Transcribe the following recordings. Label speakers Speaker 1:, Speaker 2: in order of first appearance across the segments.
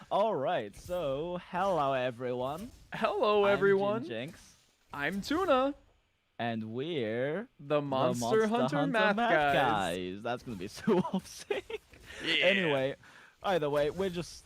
Speaker 1: All right, so hello everyone.
Speaker 2: Hello,
Speaker 1: I'm Jin
Speaker 2: everyone.
Speaker 1: Jinx,
Speaker 2: I'm Tuna,
Speaker 1: and we're
Speaker 2: the
Speaker 1: the
Speaker 2: Monster
Speaker 1: Monster
Speaker 2: Hunter
Speaker 1: Hunter
Speaker 2: Math
Speaker 1: Math
Speaker 2: Guys.
Speaker 1: Guys. That's gonna be so off-sync.
Speaker 2: Yeah.
Speaker 1: Anyway, either way, we're just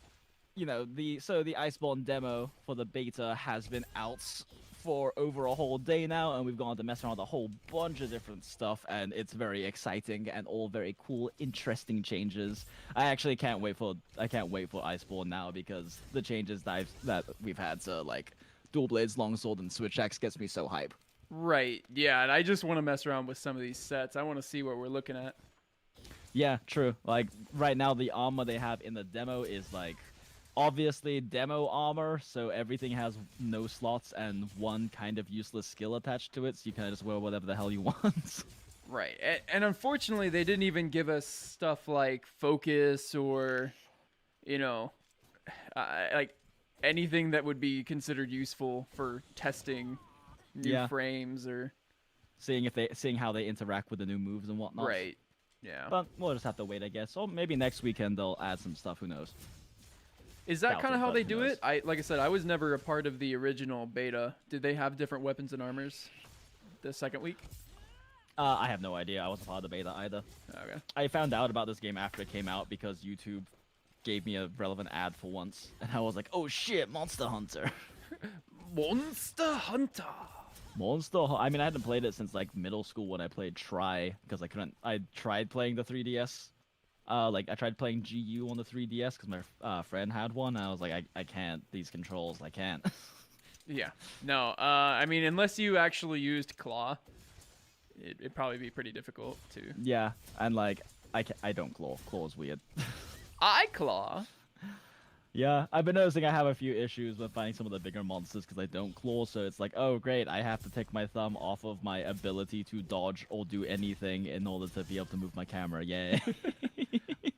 Speaker 1: the Iceborne demo for the beta has been out for over a whole day now, and we've gone to mess around with a whole bunch of different stuff, and it's very exciting and all very cool, interesting changes. I can't wait for Iceborne now because the changes that we've had to like dual blades, longsword, and switch axe gets me so hype.
Speaker 2: Right. Yeah, and I just want to mess around with some of these sets. I want to see what we're looking at.
Speaker 1: Yeah, true. Like right now, the armor they have in the demo is like obviously demo armor, so everything has no slots and one kind of useless skill attached to it, so you kind of just wear whatever the hell you want.
Speaker 2: Right. And unfortunately, they didn't even give us stuff like focus or, you know, like anything that would be considered useful for testing new
Speaker 1: Yeah,
Speaker 2: frames or.
Speaker 1: seeing how they interact with the new moves and whatnot.
Speaker 2: Right. Yeah.
Speaker 1: But we'll just have to wait, I guess. Or maybe next weekend they'll add some stuff. Who knows?
Speaker 2: Is that
Speaker 1: Doubt
Speaker 2: kind of
Speaker 1: it,
Speaker 2: how
Speaker 1: but
Speaker 2: they
Speaker 1: who
Speaker 2: do
Speaker 1: knows?
Speaker 2: it? Like I said, I was never a part of the original beta. Did they have different weapons and armors the second week?
Speaker 1: I have no idea. I wasn't part of the beta either.
Speaker 2: Okay.
Speaker 1: I found out about this game after it came out because YouTube gave me a relevant ad for once, and I was like, "Oh shit, Monster Hunter!"
Speaker 2: Monster Hunter.
Speaker 1: I mean, I hadn't played it since like middle school when I played Try because I couldn't. I tried playing the 3DS. Like I tried playing GU on the 3DS because my friend had one. And I was like, I can't. These controls, I can't.
Speaker 2: Yeah. No. I mean, unless you actually used claw, it'd probably be pretty difficult to.
Speaker 1: Yeah, and like I don't claw. Claw is weird.
Speaker 2: I claw.
Speaker 1: Yeah, I've been noticing I have a few issues with finding some of the bigger monsters because I don't claw, so it's like, oh great, I have to take my thumb off of my ability to dodge or do anything in order to be able to move my camera. Yay.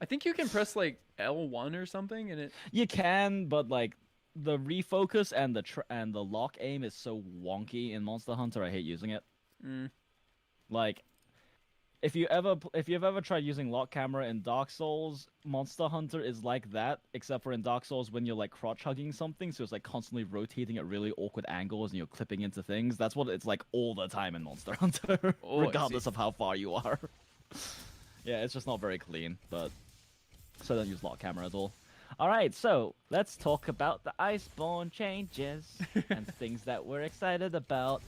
Speaker 2: I think you can press like L1 or something, and it.
Speaker 1: You can, but like the refocus and the lock aim is so wonky in Monster Hunter, I hate using it.
Speaker 2: Mm,
Speaker 1: Like if you've ever tried using lock camera in Dark Souls, Monster Hunter is like that, except for in Dark Souls when you're like crotch hugging something, so it's like constantly rotating at really awkward angles and you're clipping into things. That's what it's like all the time in Monster Hunter,
Speaker 2: oh, I see.
Speaker 1: regardless of how far you are. Yeah, it's just not very clean, but so I don't use lock camera at all. All right, so let's talk about the Iceborne changes and things that we're excited about.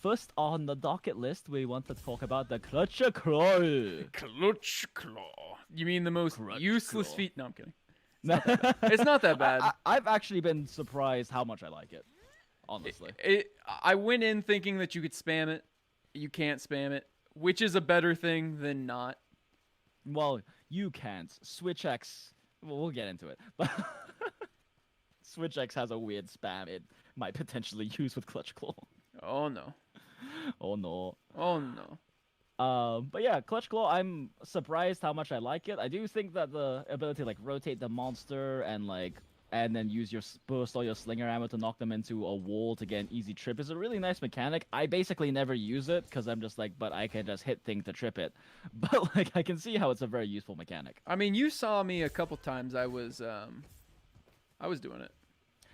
Speaker 1: First on the docket list, we want to talk about the Clutch Claw.
Speaker 2: Clutch claw. You mean the most
Speaker 1: Clutch
Speaker 2: useless
Speaker 1: claw.
Speaker 2: feat? No, I'm kidding. It's not that bad.
Speaker 1: I've actually been surprised how much I like it, honestly.
Speaker 2: I went in thinking that you could spam it. You can't spam it, which is a better thing than not.
Speaker 1: Well, you can't. Switch X, well, we'll get into it. But Switch X has a weird spam it might potentially use with Clutch Claw.
Speaker 2: Oh no.
Speaker 1: Oh no.
Speaker 2: Oh no.
Speaker 1: But yeah, Clutch Claw, I'm surprised how much I like it. I do think that the ability to like rotate the monster and then use your burst or your slinger ammo to knock them into a wall to get an easy trip is a really nice mechanic. I basically never use it because I'm just like, but I can just hit thing to trip it. But like, I can see how it's a very useful mechanic.
Speaker 2: I mean, you saw me a couple times. I was doing it.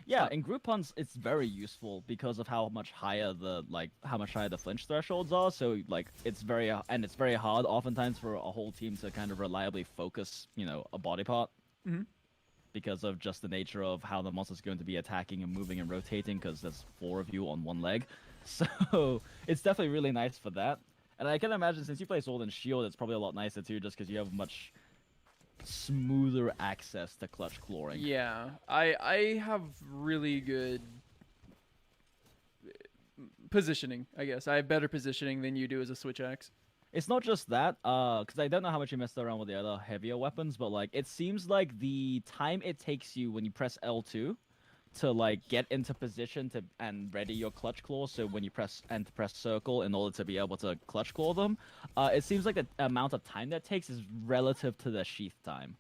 Speaker 1: Yeah, in group hunts, it's very useful because of how much higher the flinch thresholds are. So like, it's very hard oftentimes for a whole team to kind of reliably focus, a body part.
Speaker 2: Mm-hmm.
Speaker 1: Because of just the nature of how the monster's going to be attacking and moving and rotating because there's 4 of you on one leg. So it's definitely really nice for that. And I can imagine since you play Sword and Shield, it's probably a lot nicer too just because you have much smoother access to clutch clawing.
Speaker 2: Yeah, I have really good positioning. I guess I have better positioning than you do as a switch axe.
Speaker 1: It's not just that, because I don't know how much you messed around with the other heavier weapons, but like it seems like the time it takes you when you press L2 to like get into position to and ready your clutch claw. So when you press circle in order to be able to clutch claw them, it seems like the amount of time that takes is relative to the sheath time.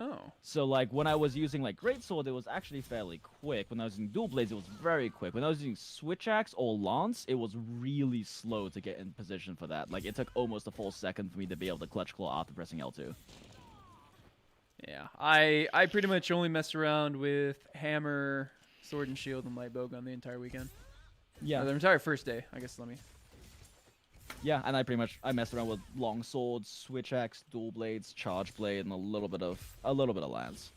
Speaker 2: Oh,
Speaker 1: So like when I was using like greatsword, it was actually fairly quick. When I was using dual blades, it was very quick. When I was using switch axe or lance, it was really slow to get in position for that. Like it took almost a full second for me to be able to clutch claw after pressing L2.
Speaker 2: Yeah, I pretty much only messed around with hammer, sword and shield, and light bowgun the entire weekend.
Speaker 1: Yeah.
Speaker 2: No, the entire first day, I guess. Let me.
Speaker 1: Yeah, and I messed around with long swords, switch axe, dual blades, charge blade, and a little bit of lance.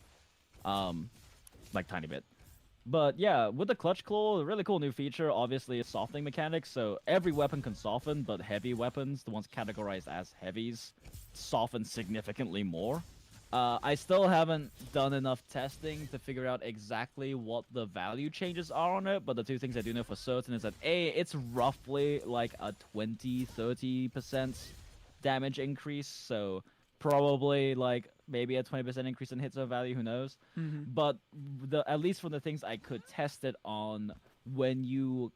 Speaker 1: Like tiny bit. But yeah, with the clutch claw, a really cool new feature obviously is softening mechanics. So every weapon can soften, but heavy weapons, the ones categorized as heavies, soften significantly more. I still haven't done enough testing to figure out exactly what the value changes are on it, but the two things I do know for certain is that A, it's roughly like a 20-30% damage increase, so probably like maybe a 20% increase in hits of value, who knows. But at least from the things I could test it on, when you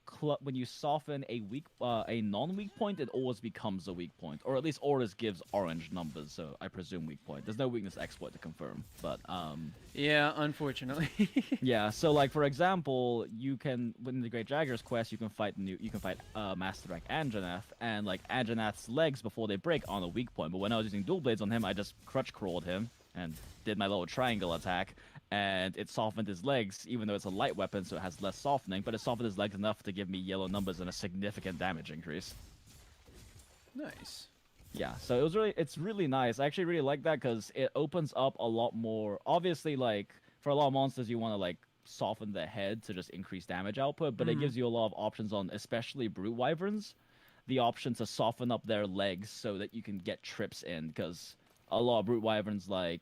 Speaker 1: soften a non-weak point, it always becomes a weak point, or at least Orders gives orange numbers, so I presume weak point. There's no weakness exploit to confirm, but
Speaker 2: Yeah, unfortunately.
Speaker 1: yeah. So like for example, you can within the Great Jagger's quest, you can fight Master Rank Anjanath, and like Anjanath's legs before they break on a weak point. But when I was using dual blades on him, I just crutch crawled him and did my little triangle attack, and it softened his legs, even though it's a light weapon, so it has less softening, but it softened his legs enough to give me yellow numbers and a significant damage increase.
Speaker 2: Nice.
Speaker 1: Yeah, so it's really nice. I actually really like that because it opens up a lot more. Obviously, like for a lot of monsters, you want to like soften the head to just increase damage output, but it gives you a lot of options on, especially brute wyverns, the option to soften up their legs so that you can get trips in, because a lot of brute wyverns like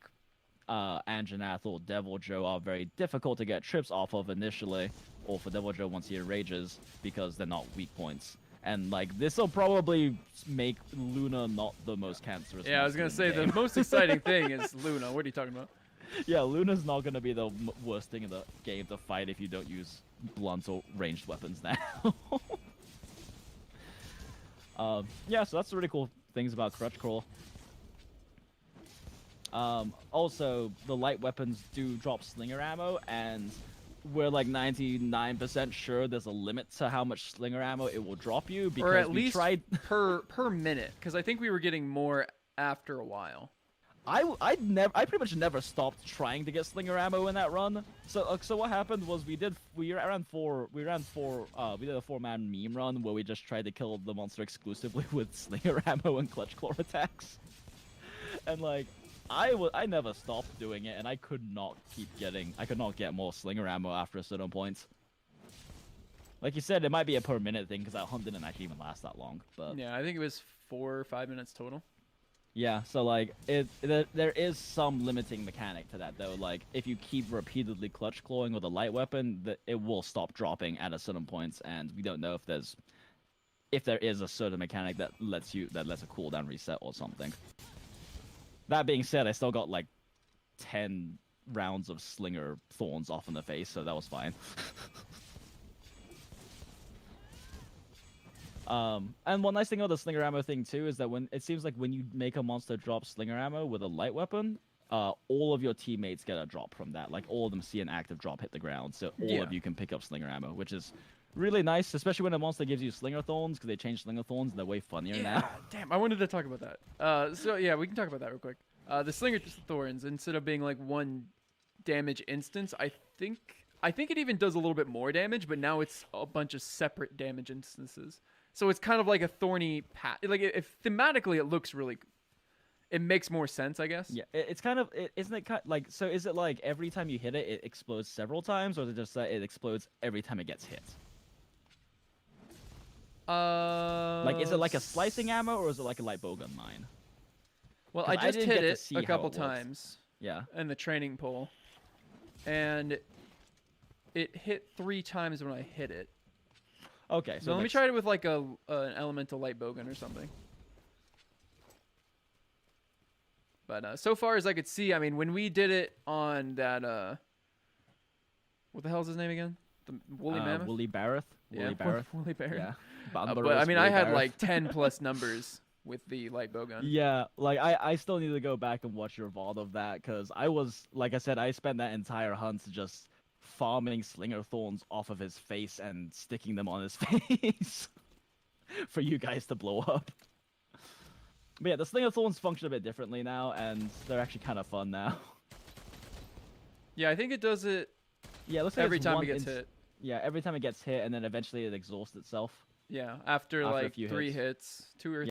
Speaker 1: Anjanath or Devil Joe are very difficult to get trips off of initially, or for Devil Joe once he rages, because they're not weak points. And like this will probably make Luna not the most cancerous.
Speaker 2: Yeah, I was gonna say the most exciting thing is Luna. What are you talking about?
Speaker 1: Yeah, Luna's not gonna be the worst thing in the game to fight if you don't use blunt or ranged weapons now. Yeah, so that's the really cool things about Crutch Crawl. Also, the light weapons do drop slinger ammo, and we're like 99% sure there's a limit to how much slinger ammo it will drop you, because
Speaker 2: Or at
Speaker 1: we
Speaker 2: least
Speaker 1: tried
Speaker 2: per minute, because I think we were getting more after a while.
Speaker 1: I pretty much never stopped trying to get slinger ammo in that run. So what happened was we did a 4-man meme run where we just tried to kill the monster exclusively with slinger ammo and clutch claw attacks. And like I never stopped doing it, and I could not get more slinger ammo after a certain point. Like you said, it might be a per minute thing because that hunt didn't actually even last that long. But
Speaker 2: Yeah, I think it was 4 or 5 minutes total.
Speaker 1: yeah, so like there is some limiting mechanic to that though. Like if you keep repeatedly clutch clawing with a light weapon, it will stop dropping at a certain points, and we don't know if there is a certain mechanic that lets a cooldown reset or something. That being said, I still got like 10 rounds of slinger thorns off in the face, so that was fine. And one nice thing about the slinger ammo thing too is that when you make a monster drop slinger ammo with a light weapon, all of your teammates get a drop from that. Like all of them see an active drop hit the ground, so all of you can pick up slinger ammo, which is really nice, especially when a monster gives you slinger thorns, because they changed slinger thorns and they're way funnier now.
Speaker 2: Damn, I wanted to talk about that. So yeah, we can talk about that real quick. The slinger thorns, instead of being like one damage instance, I think it even does a little bit more damage, but now it's a bunch of separate damage instances. So it's kind of like a thorny path. Like if thematically it looks really, it makes more sense, I guess.
Speaker 1: Yeah, it's kind of, isn't it like, so is it like every time you hit it, it explodes several times, or is it just that it explodes every time it gets hit? Like, is it like a slicing ammo, or is it like a light bowgun mine?
Speaker 2: Well, I just hit it a couple
Speaker 1: works.
Speaker 2: times.
Speaker 1: Yeah.
Speaker 2: In the training pool, and it hit 3 times when I hit it.
Speaker 1: Okay,
Speaker 2: so let me try it with like an elemental light bowgun or something. But so far as I could see, I mean, when we did it on that, what the hell is his name again? The Woolly Mammoth?
Speaker 1: Woolly Barrett?
Speaker 2: Woolly Barrett.
Speaker 1: Yeah.
Speaker 2: But I mean, I had like 10 plus numbers with the light bowgun.
Speaker 1: Yeah, like I still need to go back and watch your VOD of that, because like I said, I spent that entire hunt just farming slinger thorns off of his face and sticking them on his face for you guys to blow up. But yeah, the slinger thorns function a bit differently now, and they're actually kind of fun now.
Speaker 2: Yeah, I think it does it
Speaker 1: Yeah, it looks like
Speaker 2: every
Speaker 1: it's
Speaker 2: time
Speaker 1: one
Speaker 2: it gets
Speaker 1: inst-
Speaker 2: hit.
Speaker 1: Yeah, every time it gets hit, and then eventually it exhausts itself.
Speaker 2: Yeah, after
Speaker 1: After a
Speaker 2: like
Speaker 1: few
Speaker 2: 3
Speaker 1: hits.
Speaker 2: hits, 2 or